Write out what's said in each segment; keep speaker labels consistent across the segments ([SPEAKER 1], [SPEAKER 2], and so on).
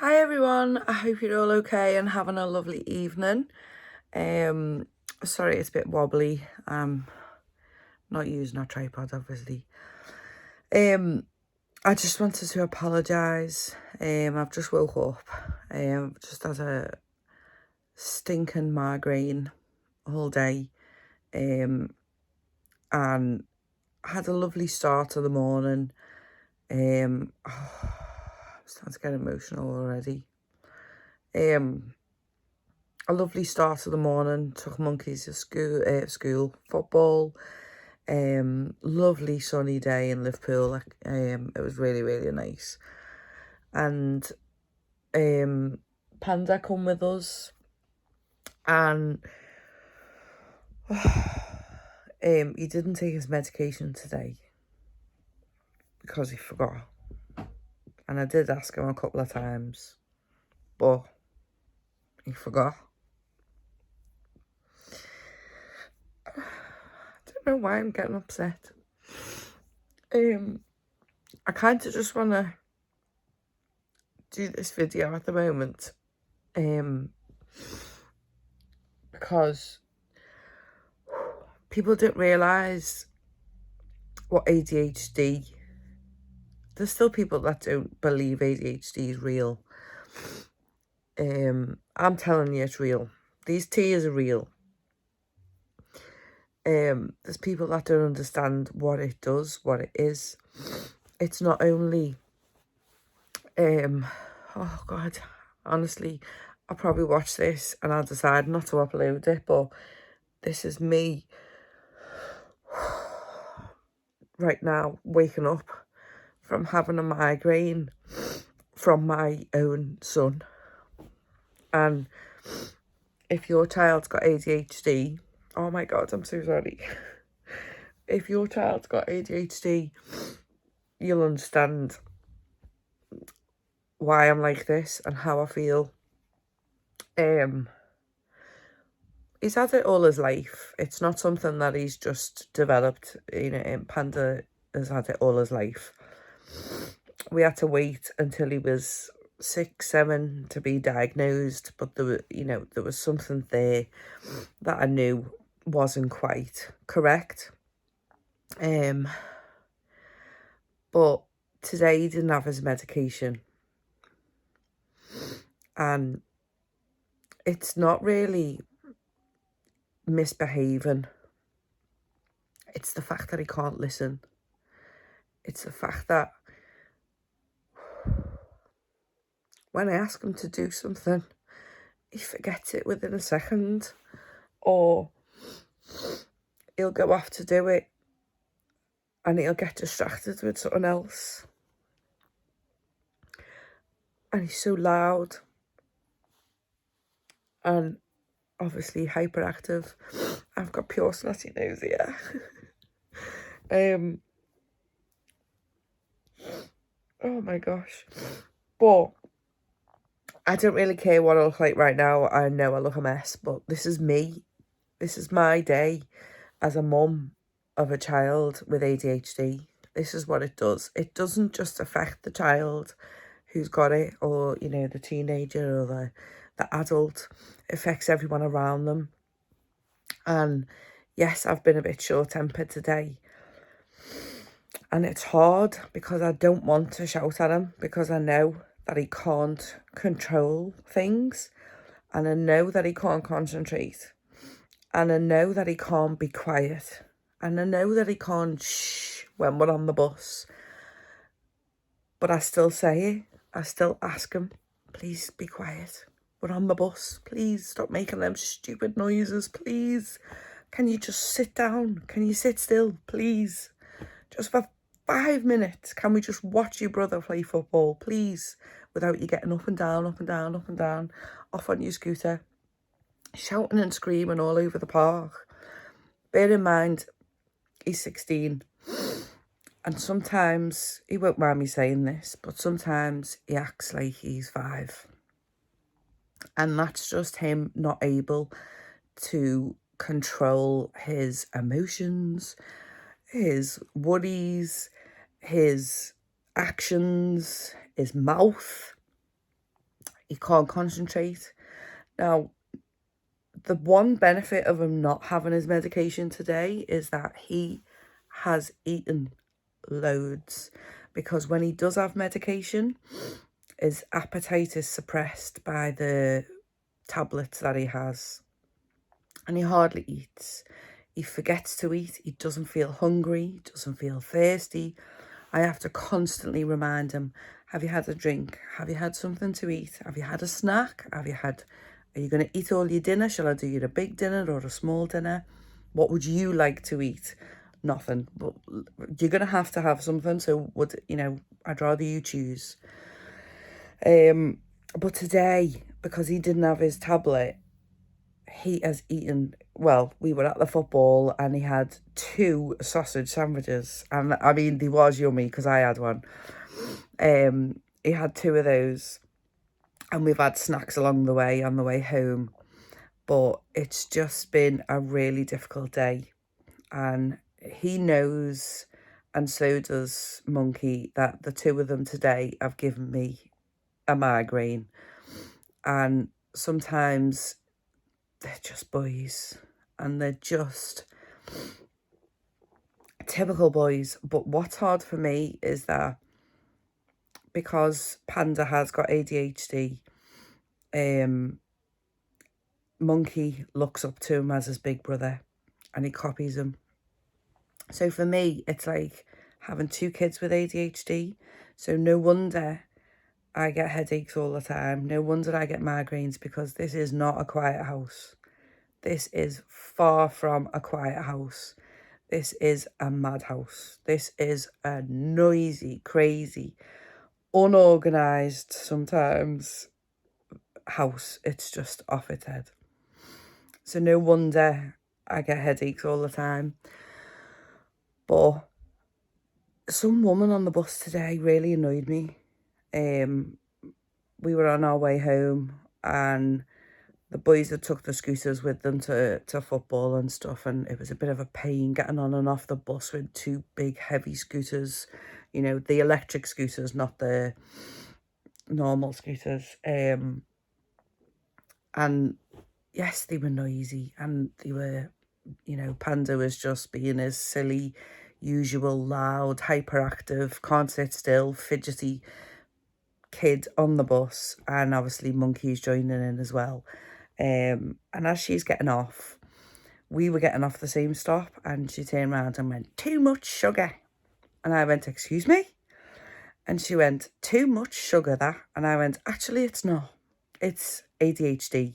[SPEAKER 1] Hi everyone, I hope you're all okay and having a lovely evening. Sorry it's a bit wobbly. I'm not using a tripod obviously. I just wanted to apologise. I've just woke up. Just had a stinking migraine all day. And had a lovely start to the morning. I'm starting to get emotional already. A lovely start to the morning. Took monkeys to school, football. Lovely sunny day in Liverpool. It was really, really nice. And Panda come with us, and he didn't take his medication today because he forgot. And I did ask him a couple of times, but he forgot. I don't know why I'm getting upset. I kind of just want to do this video at the moment, because people didn't realise what ADHD. There's still people that don't believe ADHD is real. I'm telling you it's real. These tears are real. There's people that don't understand what it does, what it is. It's not only oh god, honestly, I'll probably watch this and I'll decide not to upload it, but this is me right now waking up from having a migraine from my own son. And if your child's got ADHD, oh my god, I'm so sorry. If your child's got ADHD, you'll understand why I'm like this and how I feel. He's had it all his life. It's not something that he's just developed. Panda has had it all his life. We had to wait until he was 6, 7 to be diagnosed, but there was something there that I knew wasn't quite correct. But today he didn't have his medication, and it's not really misbehaving. It's the fact that he can't listen. It's the fact that when I ask him to do something, he forgets it within a second, or he'll go off to do it and he'll get distracted with something else. And he's so loud and obviously hyperactive. I've got pure snotty nose here. Oh my gosh. But I don't really care what I look like right now. I know I look a mess, but this is me. This is my day as a mum of a child with ADHD. This is what it does. It doesn't just affect the child who's got it, or, the teenager or the adult. It affects everyone around them. And yes, I've been a bit short-tempered today. And it's hard because I don't want to shout at him, because I know that he can't control things, and I know that he can't concentrate, and I know that he can't be quiet, and I know that he can't shh when we're on the bus. But I still say it. I still ask him, please be quiet. We're on the bus. Please stop making them stupid noises. Please. Can you just sit down? Can you sit still? Please. Just for 5 minutes, can we just watch your brother play football, please, without you getting up and down, up and down, up and down, off on your scooter, shouting and screaming all over the park. Bear in mind, he's 16, and sometimes, he won't mind me saying this, but sometimes he acts like he's 5. And that's just him not able to control his emotions, his worries, his actions, his mouth. He can't concentrate. Now, the one benefit of him not having his medication today is that he has eaten loads, because when he does have medication, his appetite is suppressed by the tablets that he has, and he hardly eats. He forgets to eat. He doesn't feel hungry, doesn't feel thirsty. I have to constantly remind him, have you had a drink? Have you had something to eat? Have you had a snack? Are you going to eat all your dinner? Shall I do you a big dinner or a small dinner? What would you like to eat? Nothing. But you're going to have something. So I'd rather you choose. But today, because he didn't have his tablet, he has eaten, well, we were at the football and he had 2 sausage sandwiches. And I mean, they was yummy because I had one. He had 2 of those. And we've had snacks along the way, on the way home. But it's just been a really difficult day. And he knows, and so does Monkey, that the 2 of them today have given me a migraine. And sometimes they're just boys, and they're just typical boys. But what's hard for me is that because Panda has got ADHD, Monkey looks up to him as his big brother and he copies him. So for me, it's like having 2 kids with ADHD. So no wonder I get headaches all the time. No wonder I get migraines, because this is not a quiet house. This is far from a quiet house. This is a madhouse. This is a noisy, crazy, unorganised sometimes house. It's just off its head. So no wonder I get headaches all the time. But some woman on the bus today really annoyed me. We were on our way home and the boys had took the scooters with them to football and stuff, and it was a bit of a pain getting on and off the bus with 2 big heavy scooters, the electric scooters, not the normal scooters. And yes, they were noisy, and they were, Panda was just being his silly, usual, loud, hyperactive, can't sit still, fidgety kid on the bus. And obviously Monkey's joining in as well. And as she's getting off, we were getting off the same stop, and she turned around and went, "Too much sugar." And I went, "Excuse me?" And she went, "Too much sugar, that." And I went, "Actually, it's not. It's ADHD."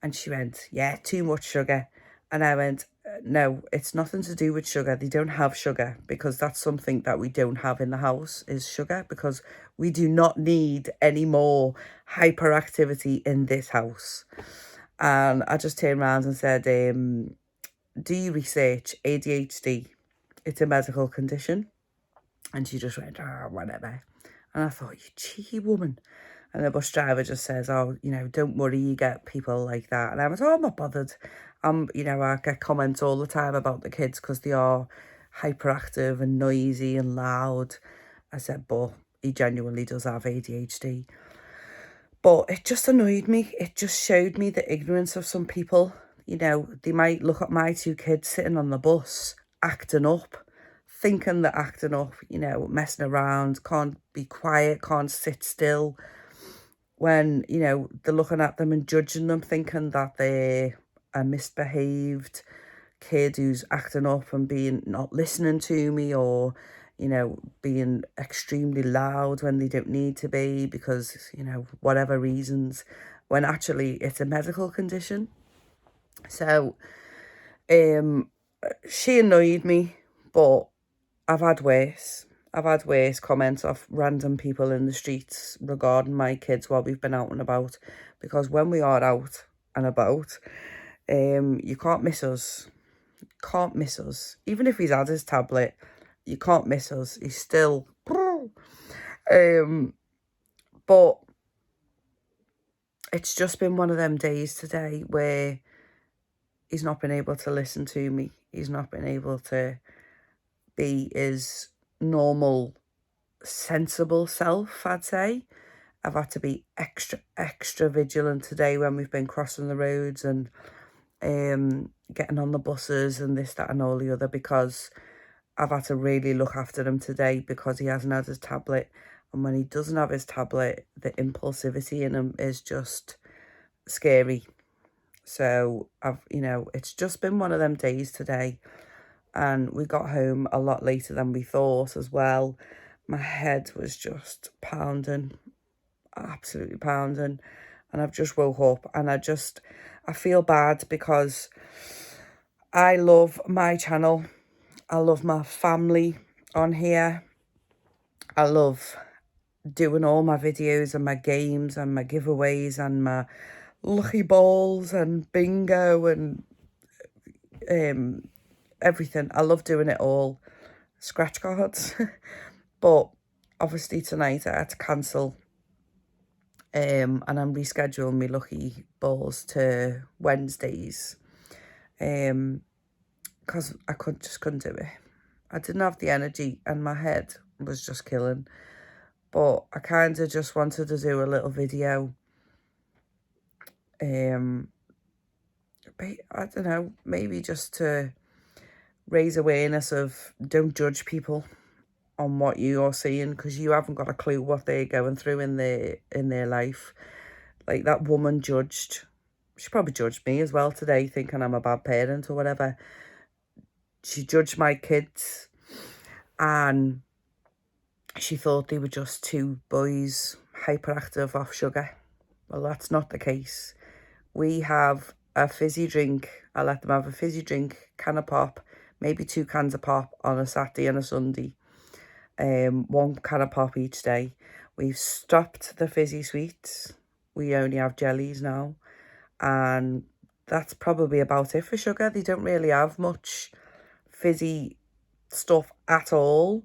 [SPEAKER 1] And she went, "Yeah, too much sugar." And I went, "No, it's nothing to do with sugar. They don't have sugar, because that's something that we don't have in the house, is sugar, because we do not need any more hyperactivity in this house." And I just turned around and said, "Do you research ADHD? It's a medical condition." And she just went, "Oh, whatever." And I thought, you cheeky woman. And the bus driver just says, "Oh, don't worry, you get people like that." And I was, "Oh, I'm not bothered." I get comments all the time about the kids because they are hyperactive and noisy and loud. I said, but he genuinely does have ADHD. But it just annoyed me. It just showed me the ignorance of some people. They might look at my 2 kids sitting on the bus, acting up, thinking they're acting up, messing around, can't be quiet, can't sit still. When, they're looking at them and judging them, thinking that they're a misbehaved kid who's acting up and being not listening to me, or, being extremely loud when they don't need to be because, whatever reasons, when actually it's a medical condition. So, she annoyed me, but I've had worse. I've had worse comments off random people in the streets regarding my kids while we've been out and about. Because when we are out and about, you can't miss us. Can't miss us. Even if he's had his tablet, you can't miss us. He's still... But it's just been one of them days today where he's not been able to listen to me. He's not been able to be his normal, sensible self, I'd say. I've had to be extra vigilant today when we've been crossing the roads and getting on the buses and this, that and all the other, because I've had to really look after him today because he hasn't had his tablet. And when he doesn't have his tablet, the impulsivity in him is just scary. So it's just been one of them days today. And we got home a lot later than we thought as well. My head was just pounding, absolutely pounding. And I've just woke up and I feel bad because I love my channel. I love my family on here. I love doing all my videos and my games and my giveaways and my lucky balls and bingo and everything. I love doing it all. Scratch cards. But obviously tonight I had to cancel. And I'm rescheduling my lucky balls to Wednesdays. Because I just couldn't do it. I didn't have the energy and my head was just killing. But I kind of just wanted to do a little video. I don't know, maybe just to raise awareness of don't judge people on what you're seeing, because you haven't got a clue what they're going through in their life. Like that woman judged, she probably judged me as well today, thinking I'm a bad parent or whatever. She judged my kids and she thought they were just two boys hyperactive off sugar. Well, that's not the case. We have a fizzy drink. I let them have a fizzy drink, can of pop, maybe 2 cans of pop on a Saturday and a Sunday. 1 can of pop each day. We've stopped the fizzy sweets. We only have jellies now. And that's probably about it for sugar. They don't really have much fizzy stuff at all.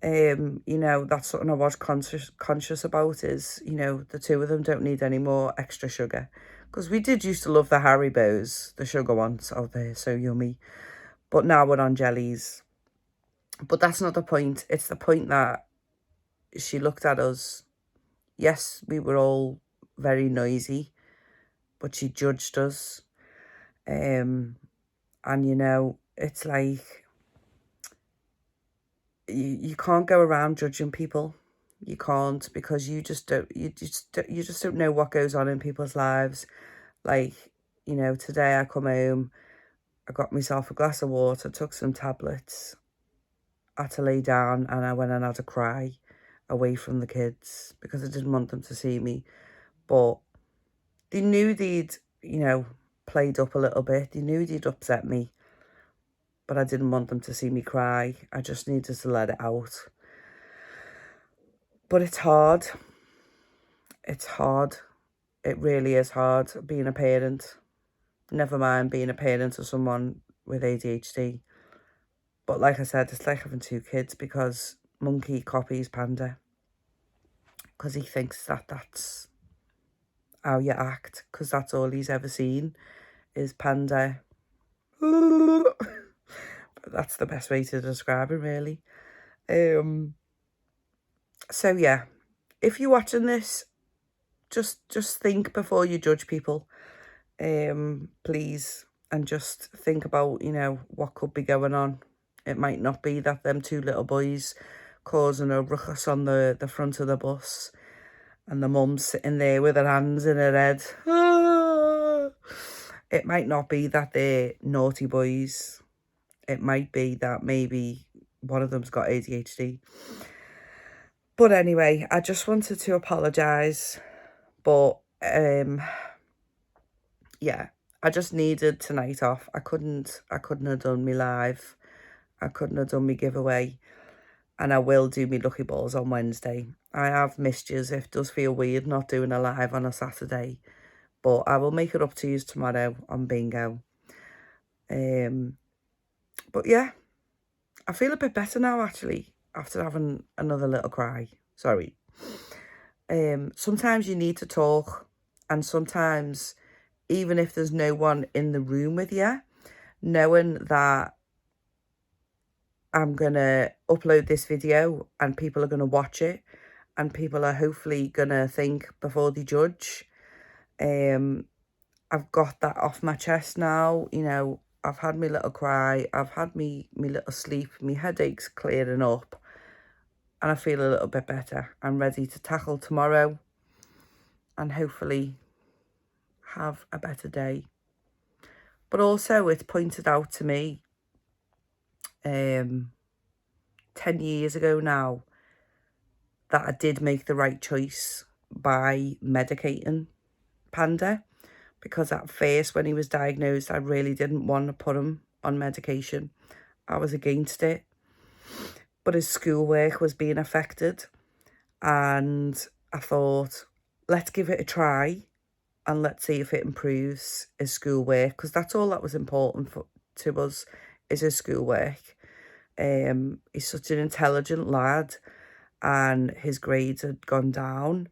[SPEAKER 1] That's something I was conscious about is, the 2 of them don't need any more extra sugar. Because we did used to love the Haribos, the sugar ones. Oh, they're so yummy. But now we're on jellies. But that's not the point. It's the point that she looked at us. Yes, we were all very noisy, but she judged us. And, it's like, you can't go around judging people. You can't, because you just don't know what goes on in people's lives. Like, today I come home, I got myself a glass of water, took some tablets, had to lay down, and I went and had a cry away from the kids because I didn't want them to see me. But they knew they'd, played up a little bit. They knew they'd upset me. But I didn't want them to see me cry. I just needed to let it out. But it's hard. It's hard. It really is hard being a parent. Never mind being a parent of someone with ADHD. But like I said, it's like having 2 kids because Monkey copies Panda. Because he thinks that that's how you act. Because that's all he's ever seen is Panda. That's the best way to describe it, really. So yeah, if you're watching this, just think before you judge people, please, and just think about what could be going on. It might not be that them 2 little boys causing a ruckus on the front of the bus, and the mum's sitting there with her hands in her head. It might not be that they're naughty boys. It might be that maybe one of them's got ADHD. But anyway, I just wanted to apologise. But, yeah, I just needed tonight off. I couldn't have done me live. I couldn't have done me giveaway. And I will do me lucky balls on Wednesday. I have missed yous. It does feel weird not doing a live on a Saturday. But I will make it up to you tomorrow on bingo. But yeah, I feel a bit better now, actually, after having another little cry. Sorry. Sometimes you need to talk, and sometimes, even if there's no one in the room with you, knowing that I'm going to upload this video and people are going to watch it and people are hopefully gonna think before they judge. I've got that off my chest now. You know, I've had my little cry, I've had me little sleep, my headache's clearing up, and I feel a little bit better. I'm ready to tackle tomorrow and hopefully have a better day. But also it's pointed out to me 10 years ago now that I did make the right choice by medicating Panda, because at first when he was diagnosed I really didn't want to put him on medication. I was against it, but his schoolwork was being affected and I thought, let's give it a try and let's see if it improves his schoolwork, because that's all that was important to us, is his schoolwork. He's such an intelligent lad and his grades had gone down,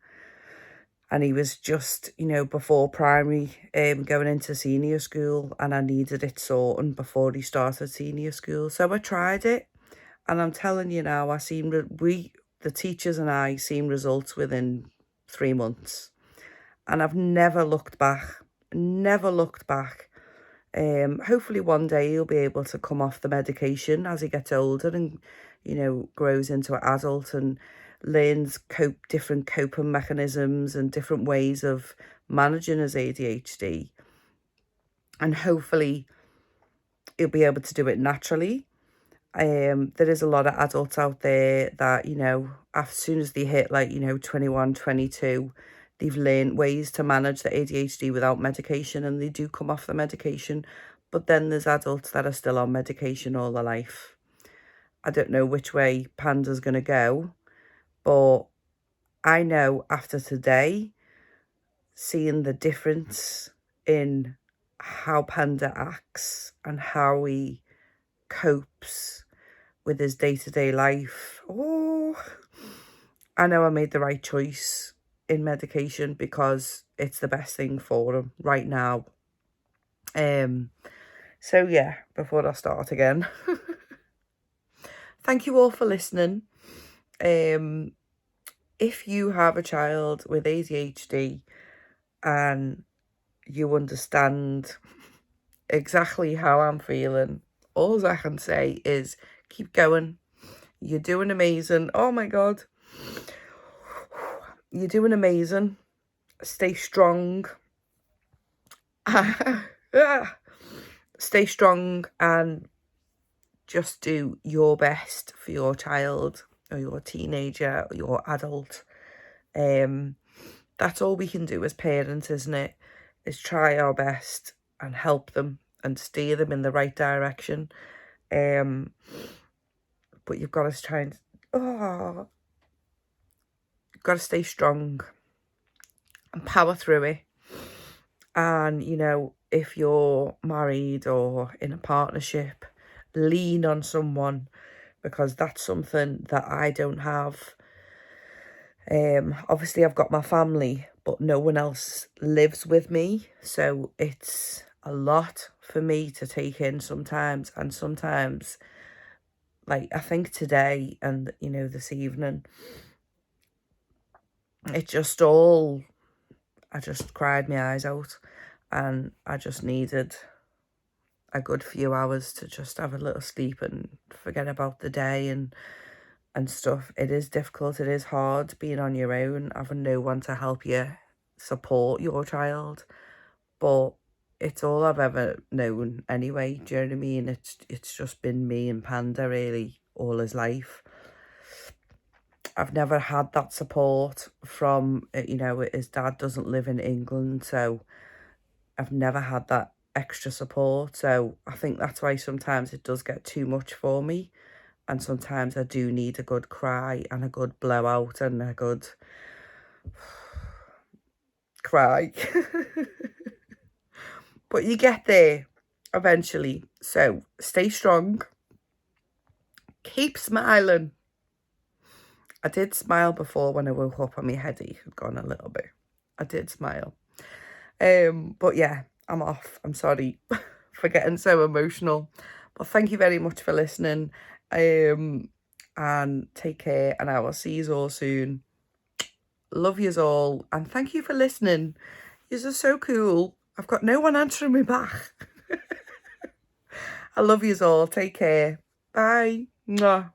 [SPEAKER 1] and he was just, you know, before primary, going into senior school, and I needed it sorting before he started senior school. So I tried it, and I'm telling you now, the teachers and I seen results within 3 months, and I've never looked back, never looked back. Hopefully one day he'll be able to come off the medication as he gets older and, you know, grows into an adult and learns different coping mechanisms and different ways of managing his ADHD. And hopefully he'll be able to do it naturally. There is a lot of adults out there that, you know, as soon as they hit like, you know, 21, 22, they've learned ways to manage the ADHD without medication and they do come off the medication. But then there's adults that are still on medication all their life. I don't know which way Panda's going to go, but I know after today, seeing the difference in how Panda acts and how he copes with his day-to-day life. Oh, I know I made the right choice in medication because it's the best thing for him right now. So yeah, before I start again, thank you all for listening. If you have a child with ADHD and you understand exactly how I'm feeling, all I can say is keep going. You're doing amazing. Oh my God. You're doing amazing. Stay strong. Stay strong and just do your best for your child or your teenager or your adult. That's all we can do as parents, isn't it? Is try our best and help them and steer them in the right direction. But you've got to try and you've got to stay strong and power through it. And, you know, if you're married or in a partnership, lean on someone, because that's something that I don't have. Obviously I've got my family, but no one else lives with me, so it's a lot for me to take in sometimes. And sometimes, like I think today and, you know, this evening, it just all, I just cried my eyes out and I just needed a good few hours to just have a little sleep and forget about the day and stuff. It is difficult, it is hard being on your own, having no one to help you support your child, but it's all I've ever known anyway. Do you know what I mean? It's just been me and Panda really all his life. I've never had that support from, you know, his dad doesn't live in England, so I've never had that extra support. So I think that's why sometimes it does get too much for me. And sometimes I do need a good cry and a good blowout and a good cry. But you get there eventually. So stay strong. Keep smiling. I did smile before when I woke up and my headache had gone a little bit. I did smile. But yeah, I'm off. I'm sorry for getting so emotional. But thank you very much for listening. And take care, and I will see you all soon. Love yous all. And thank you for listening. Yous are so cool. I've got no one answering me back. I love yous all. Take care. Bye. Mwah.